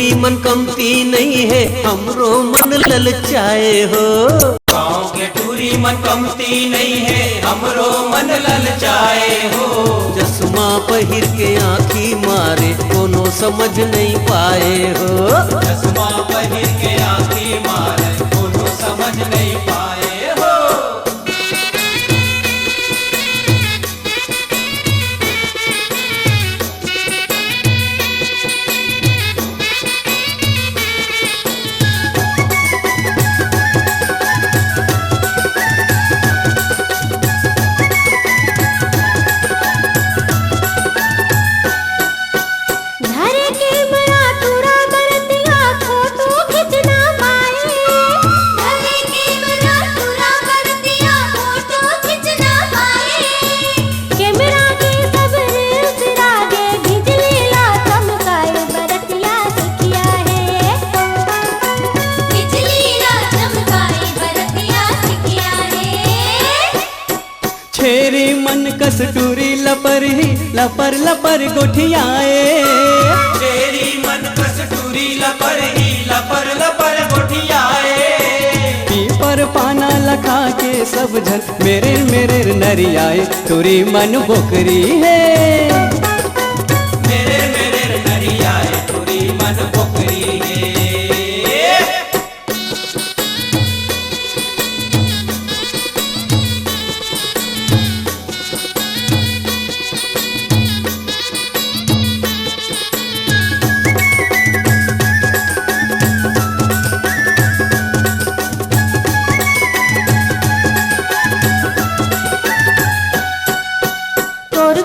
टूरी मन कमती नहीं है, हमरो मन ललचाए हो। गाँव के टूरी मन कमती नहीं है, हमरो मन ललचाए हो। चश्मा पहिर के आँखी मारे कोनो समझ नहीं पाए हो। चश्मा पहिर के आँखी मारे कोनो समझ नहीं पाए हो। छेरी मन कस टूरी लपर ही लपर लपर गोठियाए। तेरी मन कस टूरी लपर ही लपर लपर गोठियाए। पीपर पाना लखा के सब झन मेरे मेरे नरियाए। टूरी मन बोकरी है मेरे मेरे नरियाए, टूरी मन बोकरी है।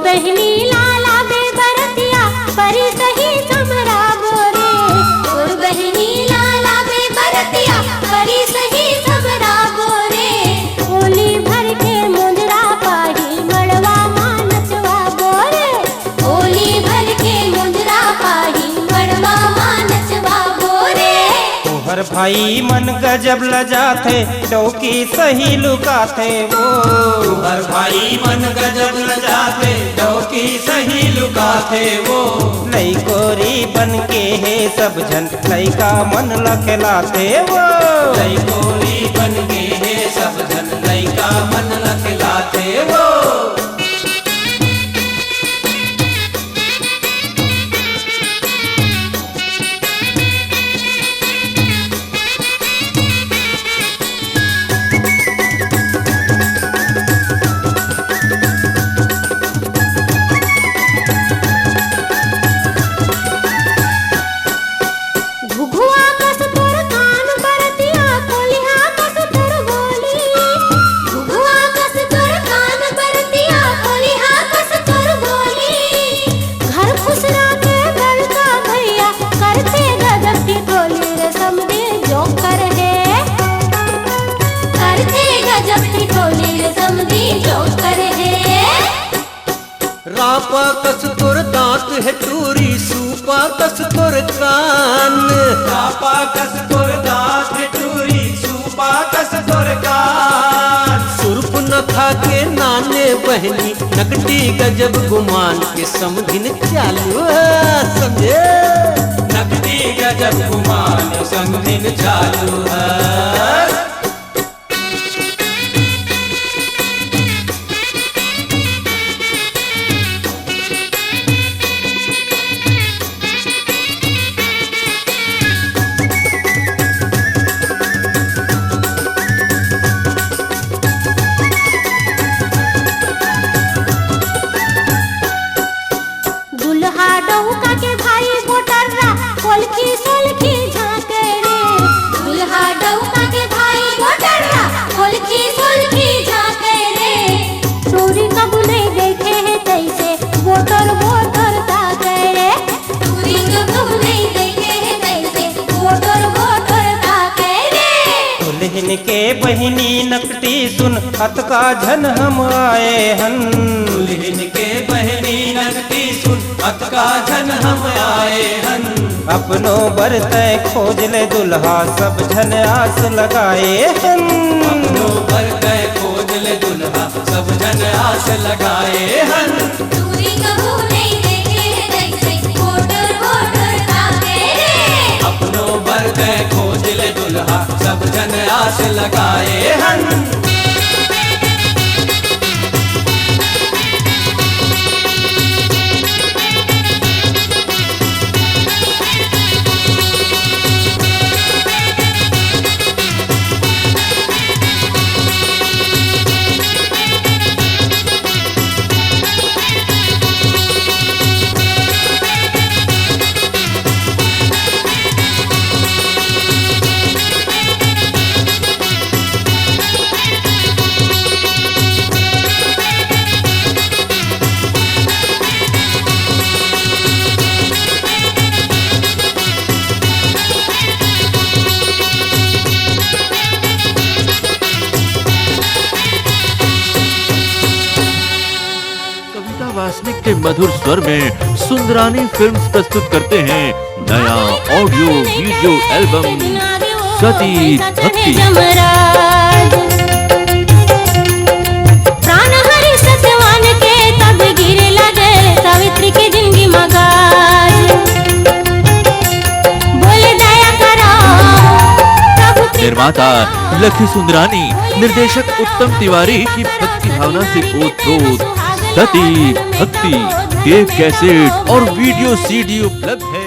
बहनी लाला बे बरतिया परी सही समरा बोरे। और बहनी लाला बे बरतिया परी सही समरा बोरे। होली भर के मुंदरा पाही मड़वा मानचवा बोरे। होली भर के मुंदरा पाही मड़वा मानचवा बोरे। तोहर भाई मन गजब लजाथे, चौकी सही लुकाथे वो। तोहर भाई मन गजब लजाथे, चौकी सही लुकाथे वो। नई कोरी बन के है सब जन, लइका मन लखलाथे वो। नई कोरी बन के है सब जन, लइका मन लखलाथे वो। रापा कस तोर दांत है टूरी, सूपा कस तोर कान। रापा कस तोर दांत है टूरी, सूपा कस तोर कान। सुर्प न खा के नाने बहनी, नकटी गजब गुमान के समधिन चालू है समझे। नकदी गजब गुमान समधिन चालू है। दुल्हा डौका के भाई बोटर्रा कोलखी सोलखी झांके रे। दुल्हा डौका के भाई बोटर्रा कोलखी सोलखी झांके रे। टूरी कब नहीं देखे है तैसे बोटर बोटर ताके रे। टूरी कब नहीं देखे है तैसे बोटर बोटर ताके रे। दुल्हन के बहिनी नकटी सुन, अतका झन हम आए हन। दुल्हन के बहिनी नकटी सुन, अतका झन हम आए हन। अपनो बरतय खोज ले दुल्हा, सब झन आस लगाए हन। अपनो बरतय खोज ले दुल्हा, सब झन आस लगाए हन। टूरी कब नहीं देखे है तैसे बोटर बोटर ताके रे। सब जन आस लगाए हन। वासनिक के मधुर स्वर में सुंदरानी फिल्म्स प्रस्तुत करते हैं नया ऑडियो वीडियो एल्बम सती भक्ति। प्राण हरि सत्यवान के तब गिरे लगे सावित्री की जिंदगी मगाज। बोले दया करो प्रभु। निर्माता लखी सुंदरानी, निर्देशक उत्तम तिवारी की भक्ति भावना से ओत-प्रोत सती भक्ति के कैसेट और वीडियो सीडी उपलब्ध है।